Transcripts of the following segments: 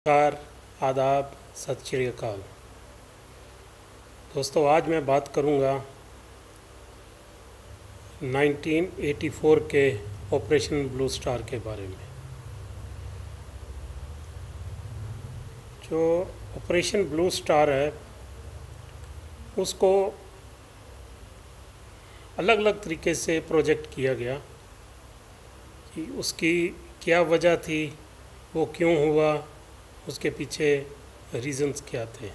नमस्कार, आदाब, सत श्री अकाल। दोस्तों, आज मैं बात करूंगा 1984 के ऑपरेशन ब्लू स्टार के बारे में। जो ऑपरेशन ब्लू स्टार है उसको अलग अलग तरीके से प्रोजेक्ट किया गया कि उसकी क्या वजह थी, वो क्यों हुआ, उसके पीछे रीज़न्स क्या थे।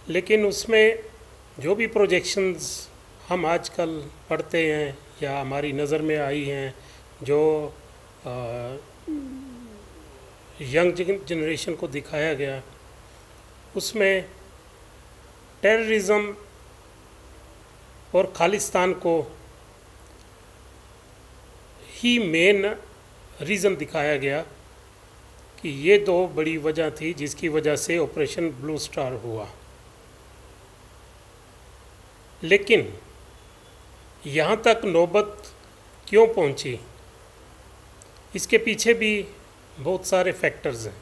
लेकिन उसमें जो भी प्रोजेक्शंस हम आजकल पढ़ते हैं या हमारी नज़र में आई हैं, जो यंग जनरेशन को दिखाया गया, उसमें टेररिज्म और खालिस्तान को ही मेन रीज़न दिखाया गया कि ये दो बड़ी वजह थी जिसकी वजह से ऑपरेशन ब्लू स्टार हुआ। लेकिन यहाँ तक नौबत क्यों पहुँची, इसके पीछे भी बहुत सारे फैक्टर्स हैं।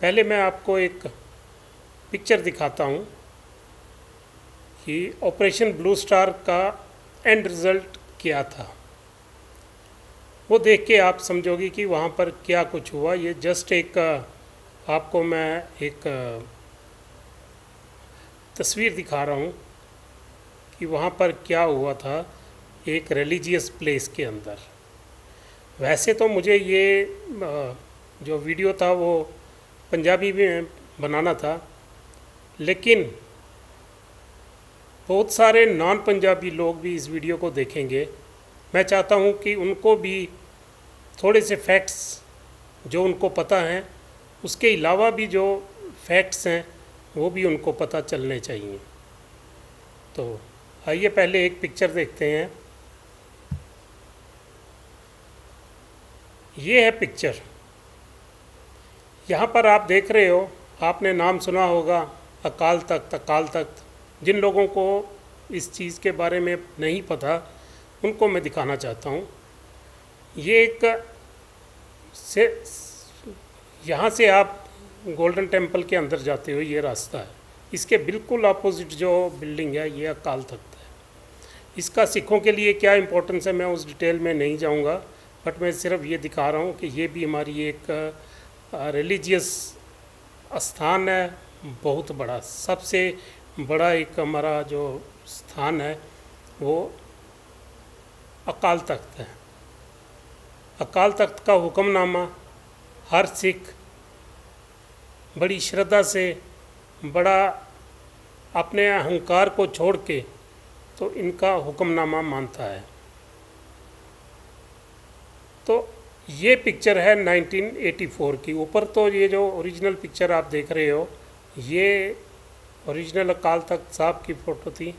पहले मैं आपको एक पिक्चर दिखाता हूँ कि ऑपरेशन ब्लू स्टार का एंड रिज़ल्ट क्या था। वो देख के आप समझोगे कि वहाँ पर क्या कुछ हुआ। ये जस्ट एक आपको मैं एक तस्वीर दिखा रहा हूँ कि वहाँ पर क्या हुआ था एक रिलीजियस प्लेस के अंदर। वैसे तो मुझे ये जो वीडियो था वो पंजाबी में बनाना था, लेकिन बहुत सारे नॉन पंजाबी लोग भी इस वीडियो को देखेंगे। मैं चाहता हूँ कि उनको भी थोड़े से फैक्ट्स जो उनको पता हैं, उसके अलावा भी जो फैक्ट्स हैं वो भी उनको पता चलने चाहिए। तो आइए पहले एक पिक्चर देखते हैं। ये है पिक्चर। यहाँ पर आप देख रहे हो, आपने नाम सुना होगा अकाल तख्त। अकाल तख्त जिन लोगों को इस चीज़ के बारे में नहीं पता उनको मैं दिखाना चाहता हूँ। ये एक यहाँ से आप गोल्डन टेम्पल के अंदर जाते हो, ये रास्ता है। इसके बिल्कुल अपोजिट जो बिल्डिंग है ये अकाल तख्त है। इसका सिखों के लिए क्या इम्पोर्टेंस है मैं उस डिटेल में नहीं जाऊँगा, बट मैं सिर्फ ये दिखा रहा हूँ कि ये भी हमारी एक रिलीजियस स्थान है, बहुत बड़ा, सबसे बड़ा एक हमारा जो स्थान है वो अकाल तख्त है। अकाल तख्त का हुक्मनामा हर सिख बड़ी श्रद्धा से, बड़ा अपने अहंकार को छोड़ के तो इनका हुक्मनामा मानता है। तो ये पिक्चर है 1984 की। ऊपर तो ये जो ओरिजिनल पिक्चर आप देख रहे हो ये ओरिजिनल अकाल तख्त साहब की फ़ोटो थी,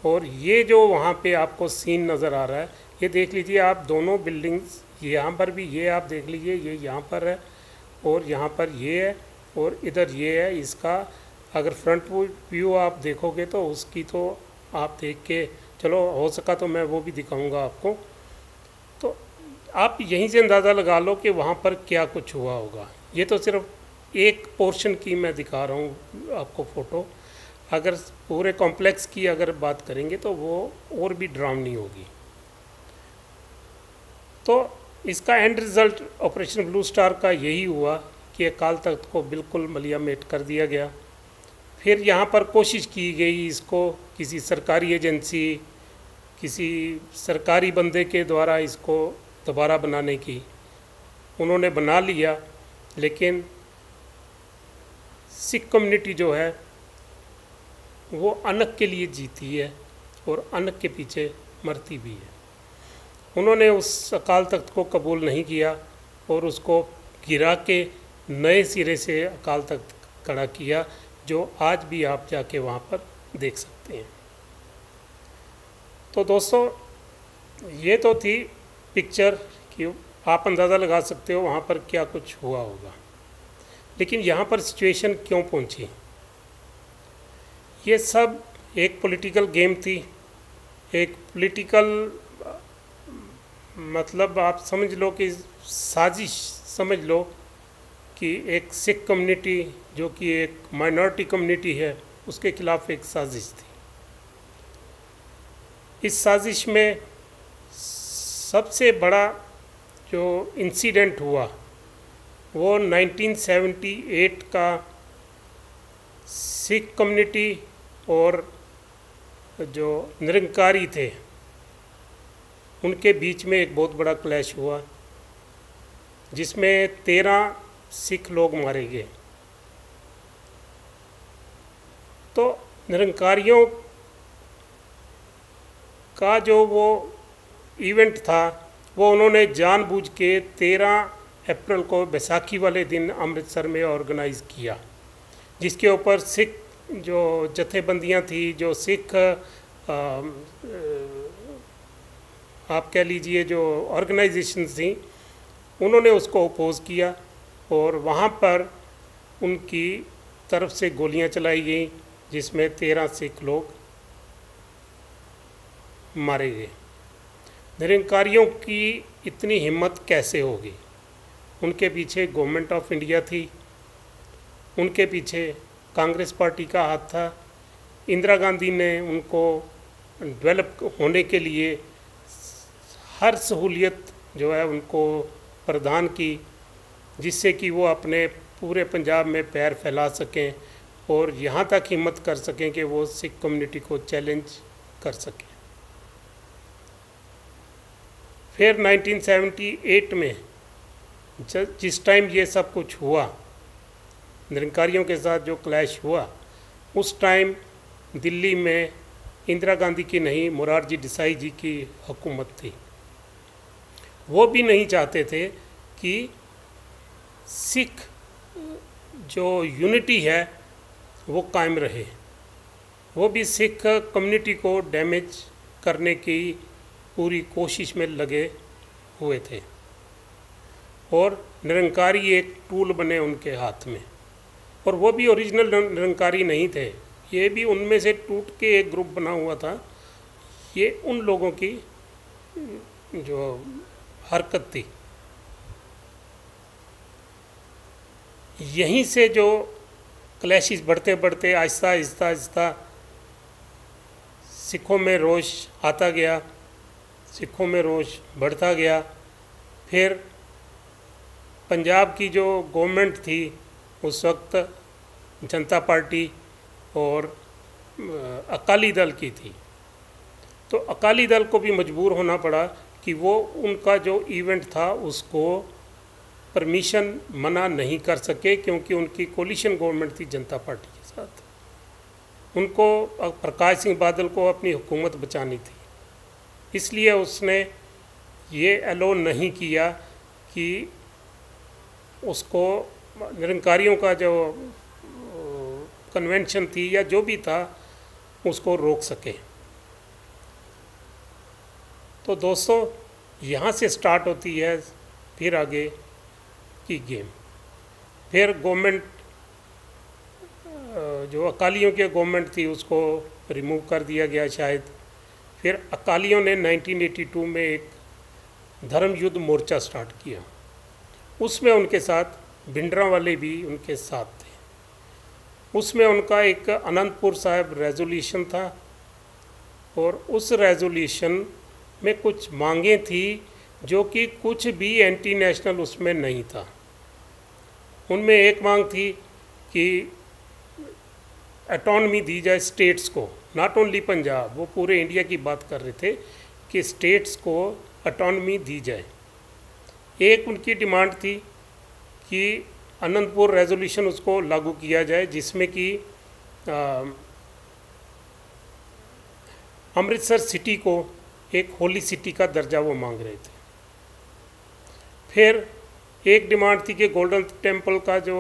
और ये जो वहाँ पे आपको सीन नज़र आ रहा है ये देख लीजिए आप। दोनों बिल्डिंग्स यहाँ पर भी, ये आप देख लीजिए, ये यहाँ पर है और यहाँ पर ये है और इधर ये है। इसका अगर फ्रंट व्यू आप देखोगे तो उसकी तो आप देख के, चलो हो सका तो मैं वो भी दिखाऊंगा आपको। तो आप यहीं से अंदाज़ा लगा लो कि वहाँ पर क्या कुछ हुआ होगा। ये तो सिर्फ एक पोर्शन की मैं दिखा रहा हूँ आपको फ़ोटो। अगर पूरे कॉम्प्लेक्स की अगर बात करेंगे तो वो और भी डरावनी होगी। तो इसका end result operation blue star का यही हुआ कि अकाल तख्त को बिल्कुल मलियामेट कर दिया गया। फिर यहाँ पर कोशिश की गई इसको किसी सरकारी एजेंसी, किसी सरकारी बंदे के द्वारा इसको दोबारा बनाने की। उन्होंने बना लिया, लेकिन सिख कम्युनिटी जो है वो अनक के लिए जीती है और अनक के पीछे मरती भी है। उन्होंने उस अकाल तख्त को कबूल नहीं किया और उसको गिरा के नए सिरे से अकाल तख्त खड़ा किया, जो आज भी आप जाके वहाँ पर देख सकते हैं। तो दोस्तों, ये तो थी पिक्चर कि आप अंदाज़ा लगा सकते हो वहाँ पर क्या कुछ हुआ होगा। लेकिन यहाँ पर सिचुएशन क्यों पहुँची, ये सब एक पॉलिटिकल गेम थी, एक पॉलिटिकल मतलब आप समझ लो कि साजिश समझ लो कि एक सिख कम्युनिटी जो कि एक माइनॉरिटी कम्युनिटी है उसके खिलाफ एक साजिश थी। इस साजिश में सबसे बड़ा जो इंसिडेंट हुआ वो 1978 का सिख कम्युनिटी और जो निरंकारी थे उनके बीच में एक बहुत बड़ा क्लैश हुआ जिसमें 13 सिख लोग मारे गए। तो निरंकारियों का जो वो इवेंट था वो उन्होंने जानबूझ के 13 अप्रैल को बैसाखी वाले दिन अमृतसर में ऑर्गेनाइज़ किया, जिसके ऊपर सिख जो जथेबंदियां थी, जो सिख आप कह लीजिए जो ऑर्गेनाइजेशन थी, उन्होंने उसको अपोज़ किया और वहाँ पर उनकी तरफ से गोलियां चलाई गई जिसमें 13 सिख लोग मारे गए। निरंकारियों की इतनी हिम्मत कैसे होगी? उनके पीछे गवर्नमेंट ऑफ इंडिया थी, उनके पीछे कांग्रेस पार्टी का हाथ था। इंदिरा गांधी ने उनको डेवलप होने के लिए हर सहूलियत जो है उनको प्रदान की, जिससे कि वो अपने पूरे पंजाब में पैर फैला सकें और यहाँ तक हिम्मत कर सकें कि वो सिख कम्युनिटी को चैलेंज कर सकें। फिर 1978 में जिस टाइम ये सब कुछ हुआ, निरंकारियों के साथ जो क्लैश हुआ, उस टाइम दिल्ली में इंदिरा गांधी की नहीं, मोरारजी देसाई जी की हुकूमत थी। वो भी नहीं चाहते थे कि सिख जो यूनिटी है वो कायम रहे। वो भी सिख कम्युनिटी को डैमेज करने की पूरी कोशिश में लगे हुए थे और निरंकारी एक टूल बने उनके हाथ में। और वो भी ओरिजिनल निरंकारी नहीं थे, ये भी उनमें से टूट के एक ग्रुप बना हुआ था। ये उन लोगों की जो हरकत थी, यहीं से जो क्लैशेस बढ़ते बढ़ते आहिस्ता आहिस्ता आहिस्ता सिखों में रोष आता गया, सिखों में रोष बढ़ता गया। फिर पंजाब की जो गवर्नमेंट थी उस वक्त जनता पार्टी और अकाली दल की थी, तो अकाली दल को भी मजबूर होना पड़ा कि वो उनका जो इवेंट था उसको परमिशन मना नहीं कर सके, क्योंकि उनकी कोलिशन गवर्नमेंट थी जनता पार्टी के साथ। उनको प्रकाश सिंह बादल को अपनी हुकूमत बचानी थी, इसलिए उसने ये अलो नहीं किया कि उसको निरंकारियों का जो कन्वेंशन थी या जो भी था उसको रोक सके। तो दोस्तों, यहाँ से स्टार्ट होती है फिर आगे की गेम। फिर गवर्नमेंट जो अकालियों की गवर्नमेंट थी उसको रिमूव कर दिया गया शायद। फिर अकालियों ने 1982 में एक धर्म युद्ध मोर्चा स्टार्ट किया, उसमें उनके साथ भिंडरांवाले भी उनके साथ थे। उसमें उनका एक अनंतपुर साहिब रेजोल्यूशन था और उस रेजोल्यूशन में कुछ मांगें थी जो कि कुछ भी एंटी नेशनल उसमें नहीं था। उनमें एक मांग थी कि ऑटोनॉमी दी जाए स्टेट्स को, नॉट ओनली पंजाब, वो पूरे इंडिया की बात कर रहे थे कि स्टेट्स को ऑटोनॉमी दी जाए। एक उनकी डिमांड थी कि अनंतपुर रेजोल्यूशन उसको लागू किया जाए, जिसमें कि अमृतसर सिटी को एक होली सिटी का दर्जा वो मांग रहे थे। फिर एक डिमांड थी कि गोल्डन टेम्पल का जो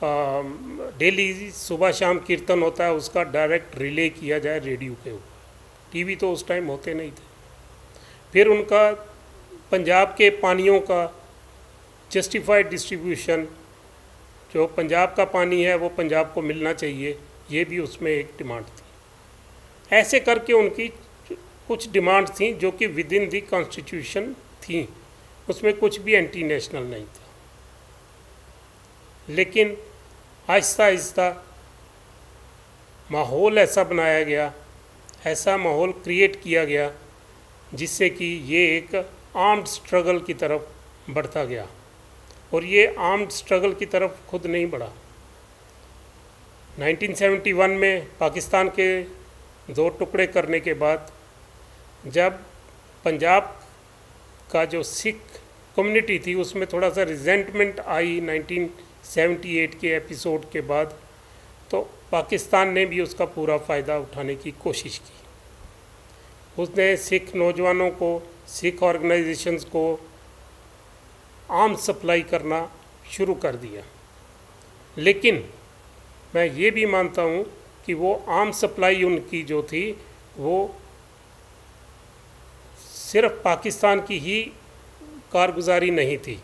डेली सुबह शाम कीर्तन होता है उसका डायरेक्ट रिले किया जाए रेडियो के ऊपर। टीवी तो उस टाइम होते नहीं थे। फिर उनका पंजाब के पानियों का जस्टिफाइड डिस्ट्रीब्यूशन, जो पंजाब का पानी है वो पंजाब को मिलना चाहिए, ये भी उसमें एक डिमांड थी। ऐसे करके उनकी कुछ डिमांड थी जो कि विद इन दी कॉन्स्टिट्यूशन थी, उसमें कुछ भी एंटी नेशनल नहीं था। लेकिन आहिस्ता आहिस्ता माहौल ऐसा बनाया गया, ऐसा माहौल क्रिएट किया गया जिससे कि ये एक आर्म्ड स्ट्रगल की तरफ बढ़ता गया। और ये आर्म्ड स्ट्रगल की तरफ खुद नहीं बढ़ा। 1971 में पाकिस्तान के दो टुकड़े करने के बाद जब पंजाब का जो सिख कम्युनिटी थी उसमें थोड़ा सा रिजेंटमेंट आई 1978 के एपिसोड के बाद, तो पाकिस्तान ने भी उसका पूरा फ़ायदा उठाने की कोशिश की। उसने सिख नौजवानों को, सिख ऑर्गेनाइजेशंस को आर्म्स सप्लाई करना शुरू कर दिया। लेकिन मैं ये भी मानता हूँ कि वो आर्म्स सप्लाई उनकी जो थी वो सिर्फ पाकिस्तान की ही कारगुजारी नहीं थी।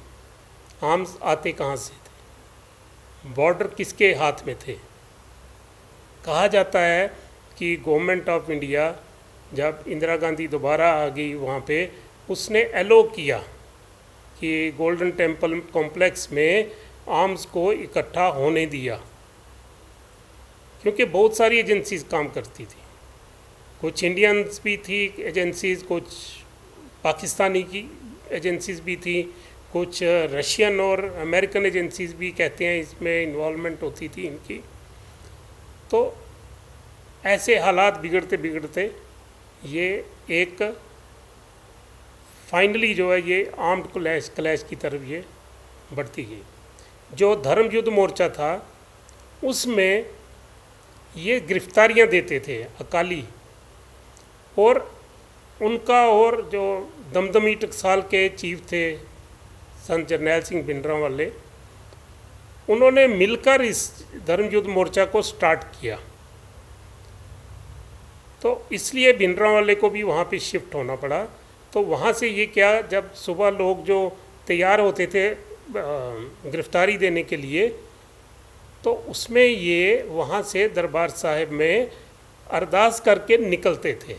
आर्म्स आते कहाँ से थे? बॉर्डर किसके हाथ में थे? कहा जाता है कि गवर्नमेंट ऑफ इंडिया जब इंदिरा गांधी दोबारा आ गई वहाँ पे, उसने एलो किया कि गोल्डन टेम्पल कॉम्प्लेक्स में आर्म्स को इकट्ठा होने दिया, क्योंकि बहुत सारी एजेंसीज काम करती थी। कुछ इंडियंस भी थी एजेंसीज, कुछ पाकिस्तानी की एजेंसीज भी थी, कुछ रशियन और अमेरिकन एजेंसीज भी कहते हैं इसमें इन्वॉल्वमेंट होती थी इनकी। तो ऐसे हालात बिगड़ते बिगड़ते ये एक फाइनली जो है ये आर्म्ड क्लैश की तरफ ये बढ़ती गई। जो धर्म युद्ध मोर्चा था उसमें ये गिरफ्तारियां देते थे अकाली, और उनका और जो दमदमी टकसाल के चीफ थे संत जरनैल सिंह भिंडरांवाले, उन्होंने मिलकर इस धर्म युद्ध मोर्चा को स्टार्ट किया। तो इसलिए भिंडरांवाले को भी वहाँ पे शिफ्ट होना पड़ा। तो वहाँ से ये क्या, जब सुबह लोग जो तैयार होते थे गिरफ्तारी देने के लिए, तो उसमें ये वहाँ से दरबार साहिब में अरदास करके निकलते थे।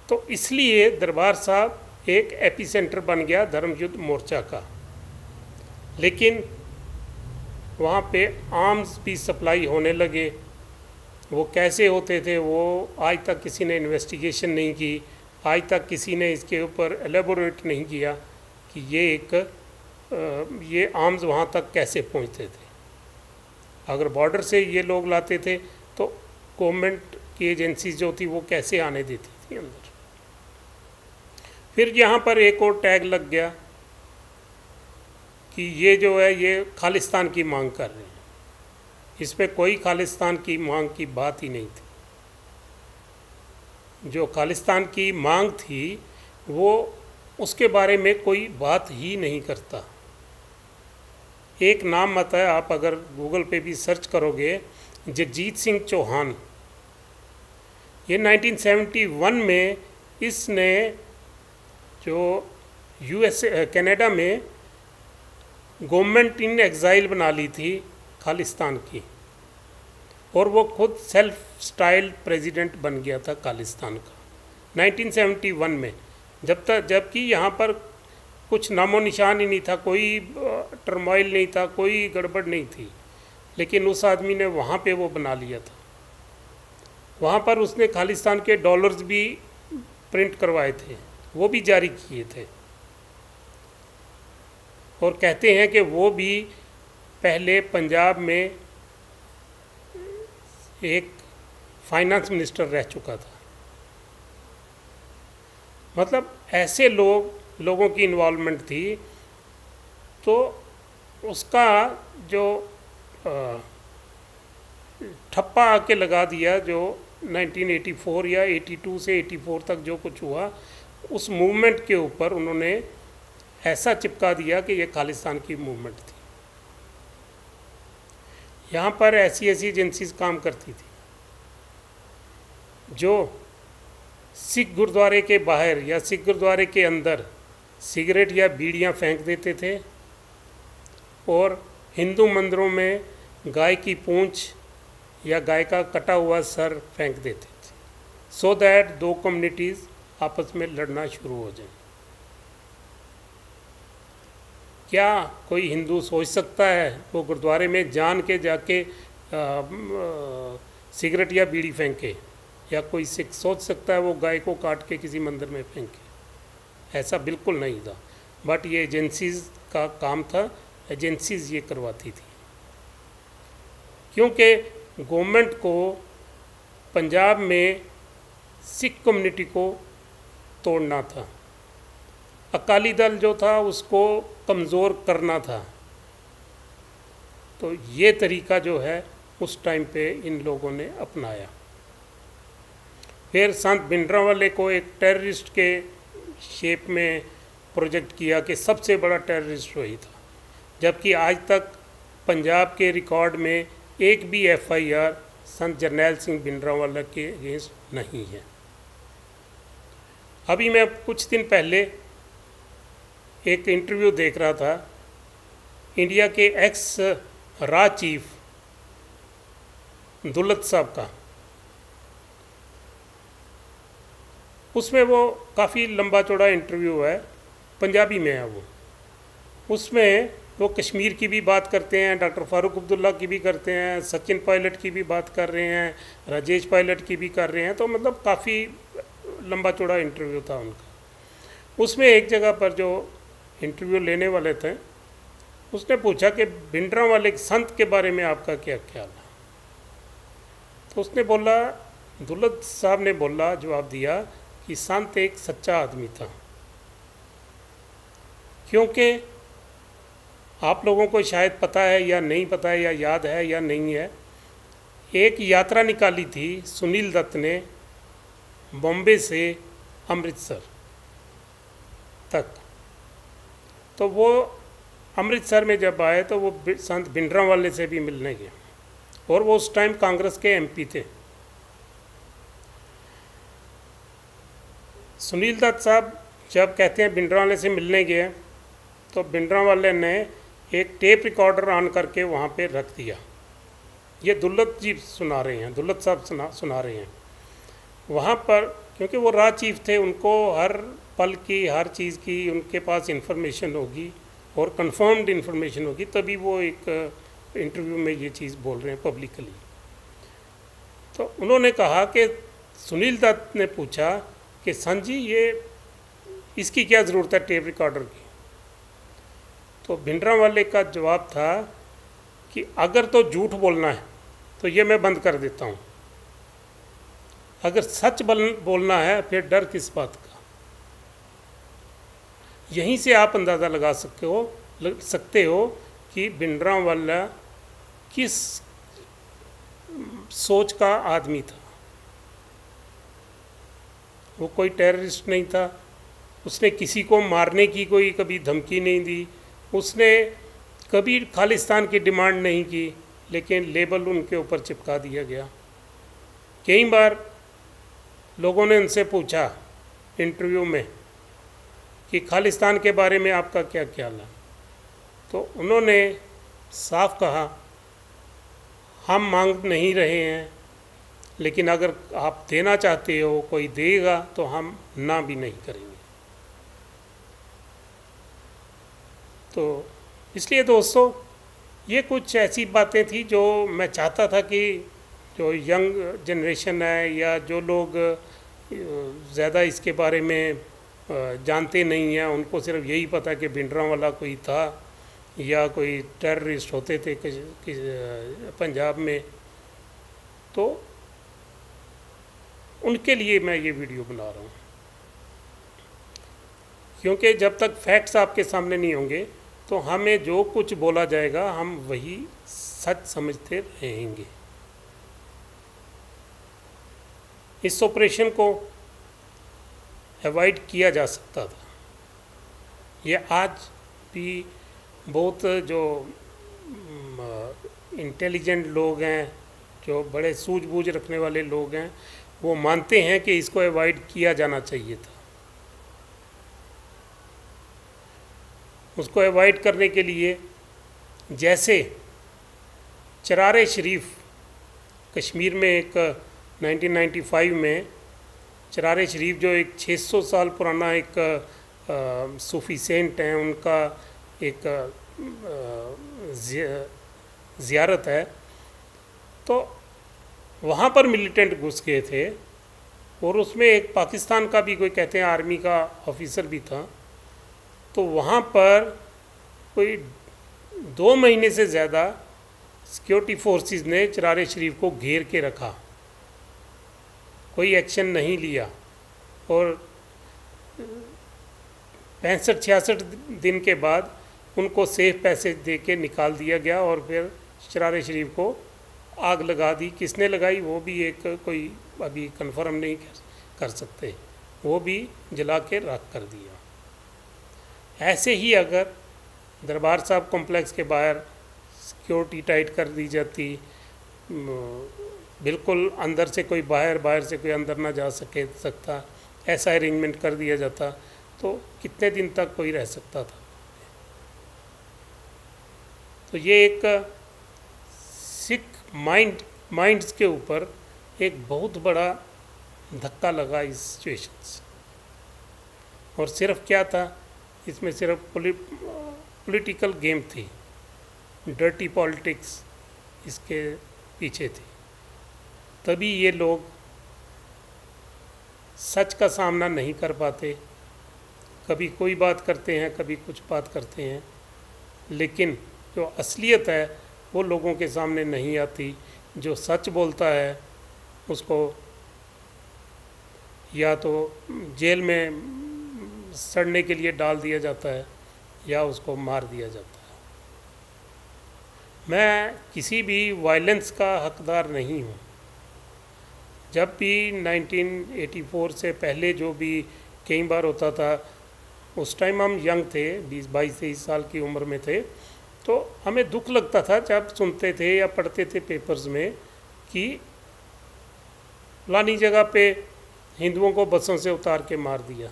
तो इसलिए दरबार साहब एक एपिसेंटर बन गया धर्म युद्ध मोर्चा का। लेकिन वहाँ पे आर्म्स भी सप्लाई होने लगे। वो कैसे होते थे वो आज तक किसी ने इन्वेस्टिगेशन नहीं की, आज तक किसी ने इसके ऊपर एलेबोरेट नहीं किया कि ये आर्म्स वहाँ तक कैसे पहुँचते थे। अगर बॉर्डर से ये लोग लाते थे तो गवर्नमेंट की एजेंसीज जो थी वो कैसे आने देती थी अंदर। फिर यहाँ पर एक और टैग लग गया कि ये जो है ये खालिस्तान की मांग कर रहे हैं। इसमें कोई खालिस्तान की मांग की बात ही नहीं थी। जो खालिस्तान की मांग थी वो उसके बारे में कोई बात ही नहीं करता। एक नाम आता है, आप अगर गूगल पे भी सर्च करोगे, जगजीत सिंह चौहान। ये 1971 में इसने जो यूएसए कनाडा में गवर्नमेंट इन एग्ज़ाइल बना ली थी खालिस्तान की, और वो खुद सेल्फ स्टाइल प्रेसिडेंट बन गया था खालिस्तान का 1971 में। जबकि यहाँ पर कुछ नामो निशान ही नहीं था, कोई टर्मोइल नहीं था, कोई गड़बड़ नहीं थी, लेकिन उस आदमी ने वहाँ पे वो बना लिया था। वहाँ पर उसने खालिस्तान के डॉलर्स भी प्रिंट करवाए थे, वो भी जारी किए थे, और कहते हैं कि वो भी पहले पंजाब में एक फाइनेंस मिनिस्टर रह चुका था। मतलब ऐसे लोगों की इन्वॉल्वमेंट थी। तो उसका जो ठप्पा आके लगा दिया, जो 1984 या 82 से 84 तक जो कुछ हुआ, उस मूवमेंट के ऊपर उन्होंने ऐसा चिपका दिया कि ये खालिस्तान की मूवमेंट थी। यहाँ पर ऐसी एजेंसीज काम करती थी जो सिख गुरुद्वारे के बाहर या सिख गुरुद्वारे के अंदर सिगरेट या बीड़ियाँ फेंक देते थे, और हिंदू मंदिरों में गाय की पूंछ या गाय का कटा हुआ सर फेंक देते थे, सो दैट दो कम्युनिटीज़ आपस में लड़ना शुरू हो जाए। क्या कोई हिंदू सोच सकता है वो गुरुद्वारे में जान के जाके सिगरेट या बीड़ी फेंके, या कोई सिख सोच सकता है वो गाय को काट के किसी मंदिर में फेंके? ऐसा बिल्कुल नहीं था। बट ये एजेंसीज़ का काम था, एजेंसीज़ ये करवाती थी, क्योंकि गवर्नमेंट को पंजाब में सिख कम्युनिटी को तोड़ना था, अकाली दल जो था उसको कमज़ोर करना था। तो ये तरीका जो है उस टाइम पे इन लोगों ने अपनाया। फिर संत भिंडरांवाले को एक टेररिस्ट के शेप में प्रोजेक्ट किया कि सबसे बड़ा टेररिस्ट वही था, जबकि आज तक पंजाब के रिकॉर्ड में एक भी FIR संत जरनैल सिंह भिंडरांवाला के अगेंस्ट नहीं है। अभी मैं कुछ दिन पहले एक इंटरव्यू देख रहा था इंडिया के एक्स रा चीफ दुल्लत साहब का। उसमें वो काफ़ी लंबा चौड़ा इंटरव्यू है, पंजाबी में है वो। उसमें वो कश्मीर की भी बात करते हैं, डॉक्टर फारूक अब्दुल्ला की भी करते हैं, सचिन पायलट की भी बात कर रहे हैं, राजेश पायलट की भी कर रहे हैं। तो मतलब काफ़ी लंबा चौड़ा इंटरव्यू था उनका। उसमें एक जगह पर जो इंटरव्यू लेने वाले थे उसने पूछा कि भिंडरांवाले संत के बारे में आपका क्या ख्याल है? तो उसने बोला, दुल्लत साहब ने बोला, जवाब दिया कि संत एक सच्चा आदमी था। क्योंकि आप लोगों को शायद पता है या नहीं पता है, या याद है या नहीं है, एक यात्रा निकाली थी सुनील दत्त ने बॉम्बे से अमृतसर तक। तो वो अमृतसर में जब आए तो वो संत भिंडरांवाले से भी मिलने गए, और वो उस टाइम कांग्रेस के MP थे। सुनील दत्त साहब जब कहते हैं भिंडरांवाले से मिलने गए, तो भिंडरांवाले ने एक टेप रिकॉर्डर ऑन करके वहाँ पे रख दिया। ये दुल्लत जी सुना रहे हैं, दुल्लत साहब सुना रहे हैं वहाँ पर, क्योंकि वो रा चीफ थे, उनको हर पल की हर चीज़ की उनके पास इंफॉर्मेशन होगी और कंफर्म्ड इंफॉर्मेशन होगी, तभी वो एक इंटरव्यू में ये चीज़ बोल रहे हैं पब्लिकली। तो उन्होंने कहा कि सुनील दत्त ने पूछा कि संत जी ये इसकी क्या ज़रूरत है टेप रिकॉर्डर की? तो भिंडरांवाले का जवाब था कि अगर तो झूठ बोलना है तो ये मैं बंद कर देता हूँ, अगर सच बोलना है फिर डर किस बात का? यहीं से आप अंदाज़ा लगा सकते हो कि भिंडरांवाला किस सोच का आदमी था। वो कोई टेररिस्ट नहीं था, उसने किसी को मारने की कोई कभी धमकी नहीं दी, उसने कभी खालिस्तान की डिमांड नहीं की, लेकिन लेबल उनके ऊपर चिपका दिया गया। कई बार लोगों ने उनसे पूछा इंटरव्यू में कि खालिस्तान के बारे में आपका क्या ख्याल है? तो उन्होंने साफ कहा, हम मांग नहीं रहे हैं, लेकिन अगर आप देना चाहते हो, कोई देगा तो हम ना भी नहीं करेंगे। तो इसलिए दोस्तों, ये कुछ ऐसी बातें थी जो मैं चाहता था कि जो यंग जनरेशन है या जो लोग ज़्यादा इसके बारे में जानते नहीं हैं, उनको सिर्फ यही पता कि भिंडरांवाला कोई था या कोई टेररिस्ट होते थे पंजाब में, तो उनके लिए मैं ये वीडियो बना रहा हूँ। क्योंकि जब तक फैक्ट्स आपके सामने नहीं होंगे तो हमें जो कुछ बोला जाएगा हम वही सच समझते रहेंगे। इस ऑपरेशन को अवॉइड किया जा सकता था। ये आज भी बहुत जो इंटेलिजेंट लोग हैं, जो बड़े सूझबूझ रखने वाले लोग हैं, वो मानते हैं कि इसको अवॉइड किया जाना चाहिए था। उसको अवॉइड करने के लिए जैसे चरारे शरीफ कश्मीर में एक 1995 में चरारे शरीफ जो एक 600 साल पुराना एक सूफी सेंट हैं, उनका एक ज़ियारत है, तो वहाँ पर मिलिटेंट घुस गए थे और उसमें एक पाकिस्तान का भी कोई कहते हैं आर्मी का ऑफिसर भी था। तो वहाँ पर कोई 2 महीने से ज़्यादा सिक्योरिटी फोर्सेस ने चरार शरीफ को घेर के रखा, कोई एक्शन नहीं लिया और 65-66 दिन के बाद उनको सेफ पैसेज दे के निकाल दिया गया और फिर चरार शरीफ को आग लगा दी। किसने लगाई वो भी एक कोई अभी कंफर्म नहीं कर सकते, वो भी जला के राख कर दिया। ऐसे ही अगर दरबार साहब कॉम्प्लेक्स के बाहर सिक्योरिटी टाइट कर दी जाती, बिल्कुल अंदर से कोई बाहर, बाहर से कोई अंदर ना जा सकता, ऐसा अरेंजमेंट कर दिया जाता तो कितने दिन तक कोई रह सकता था। तो ये एक सिख माइंड्स के ऊपर एक बहुत बड़ा धक्का लगा इस सिचुएशन से। और सिर्फ क्या था इसमें, सिर्फ पॉलिटिकल गेम थी, डर्टी पॉलिटिक्स इसके पीछे थी। तभी ये लोग सच का सामना नहीं कर पाते, कभी कोई बात करते हैं, कभी कुछ बात करते हैं, लेकिन जो असलियत है वो लोगों के सामने नहीं आती। जो सच बोलता है उसको या तो जेल में सड़ने के लिए डाल दिया जाता है या उसको मार दिया जाता है। मैं किसी भी वायलेंस का हकदार नहीं हूँ। जब भी 1984 से पहले जो भी कई बार होता था, उस टाइम हम यंग थे, 20-22-23 साल की उम्र में थे, तो हमें दुख लगता था जब सुनते थे या पढ़ते थे पेपर्स में कि फलानी जगह पे हिंदुओं को बसों से उतार के मार दिया।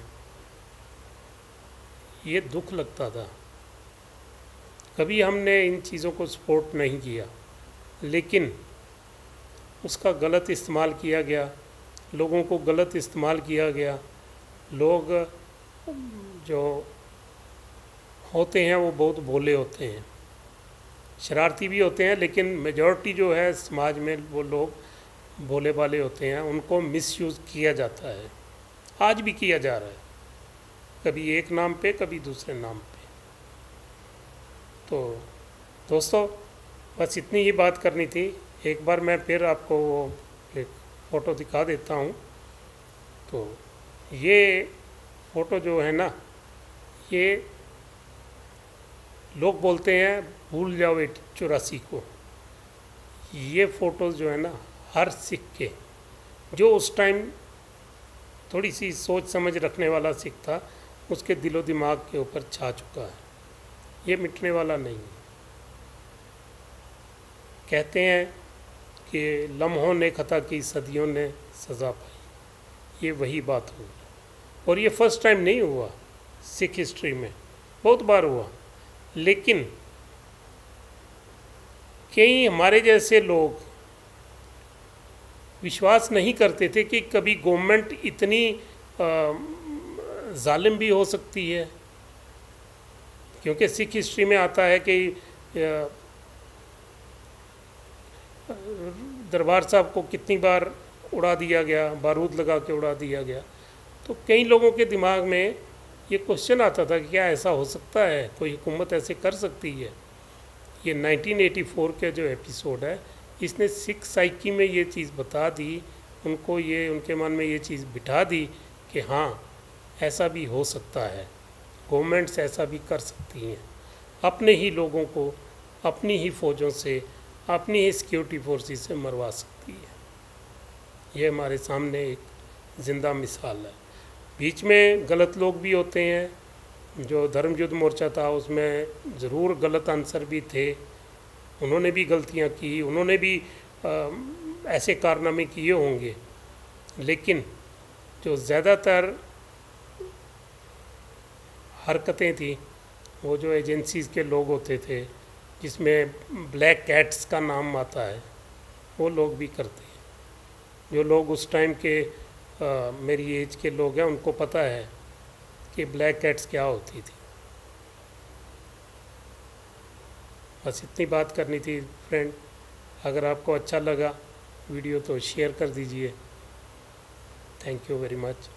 ये दुख लगता था। कभी हमने इन चीज़ों को सपोर्ट नहीं किया, लेकिन उसका गलत इस्तेमाल किया गया, लोगों को गलत इस्तेमाल किया गया। लोग जो होते हैं वो बहुत भोले होते हैं, शरारती भी होते हैं, लेकिन मेजॉरिटी जो है समाज में वो लोग भोले भाले होते हैं, उनको मिसयूज़ किया जाता है, आज भी किया जा रहा है, कभी एक नाम पे कभी दूसरे नाम पे। तो दोस्तों बस इतनी ही बात करनी थी। एक बार मैं फिर आपको वो एक फ़ोटो दिखा देता हूँ। तो ये फ़ोटो जो है ना, ये लोग बोलते हैं भूल जाओ 84 को। ये फ़ोटोज़ जो है ना, हर सिख के, जो उस टाइम थोड़ी सी सोच समझ रखने वाला सिख था, उसके दिलो दिमाग के ऊपर छा चुका है। ये मिटने वाला नहीं है। कहते हैं कि लम्हों ने खता की, सदियों ने सज़ा पाई। ये वही बात हुई, और ये फर्स्ट टाइम नहीं हुआ सिख हिस्ट्री में, बहुत बार हुआ। लेकिन कई हमारे जैसे लोग विश्वास नहीं करते थे कि कभी गवर्नमेंट इतनी जालिम भी हो सकती है, क्योंकि सिख हिस्ट्री में आता है कि दरबार साहब को कितनी बार उड़ा दिया गया, बारूद लगा के उड़ा दिया गया। तो कई लोगों के दिमाग में ये क्वेश्चन आता था कि क्या ऐसा हो सकता है, कोई हुकूमत ऐसे कर सकती है। ये 1984 का जो एपिसोड है, इसने सिख साइकी में ये चीज़ बता दी, उनको ये उनके मन में ये चीज़ बिठा दी कि हाँ ऐसा भी हो सकता है, गवर्नमेंट्स ऐसा भी कर सकती हैं, अपने ही लोगों को अपनी ही फ़ौजों से, अपनी ही सिक्योरिटी फोर्सेस से मरवा सकती है। ये हमारे सामने एक ज़िंदा मिसाल है। बीच में गलत लोग भी होते हैं। जो धर्म युद्ध मोर्चा था उसमें ज़रूर गलत आंसर भी थे, उन्होंने भी गलतियां की, उन्होंने भी ऐसे कारनामे किए होंगे, लेकिन जो ज़्यादातर हरकतें थी वो जो एजेंसीज़ के लोग होते थे, जिसमें ब्लैक कैट्स का नाम आता है, वो लोग भी करते हैं। जो लोग उस टाइम के मेरी एज के लोग हैं, उनको पता है कि ब्लैक कैट्स क्या होती थी। बस इतनी बात करनी थी फ्रेंड। अगर आपको अच्छा लगा वीडियो तो शेयर कर दीजिए। Thank you very much.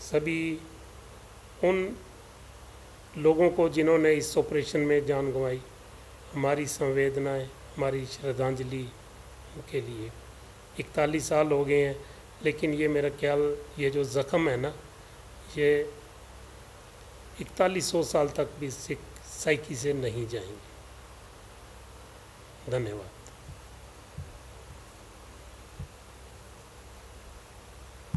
सभी उन लोगों को जिन्होंने इस ऑपरेशन में जान गंवाई, हमारी संवेदनाएं, हमारी श्रद्धांजलि उनके लिए। 41 साल हो गए हैं, लेकिन ये मेरा ख्याल, ये जो ज़ख़म है ना, ये 4100 साल तक भी साइकी से नहीं जाएंगे। धन्यवाद।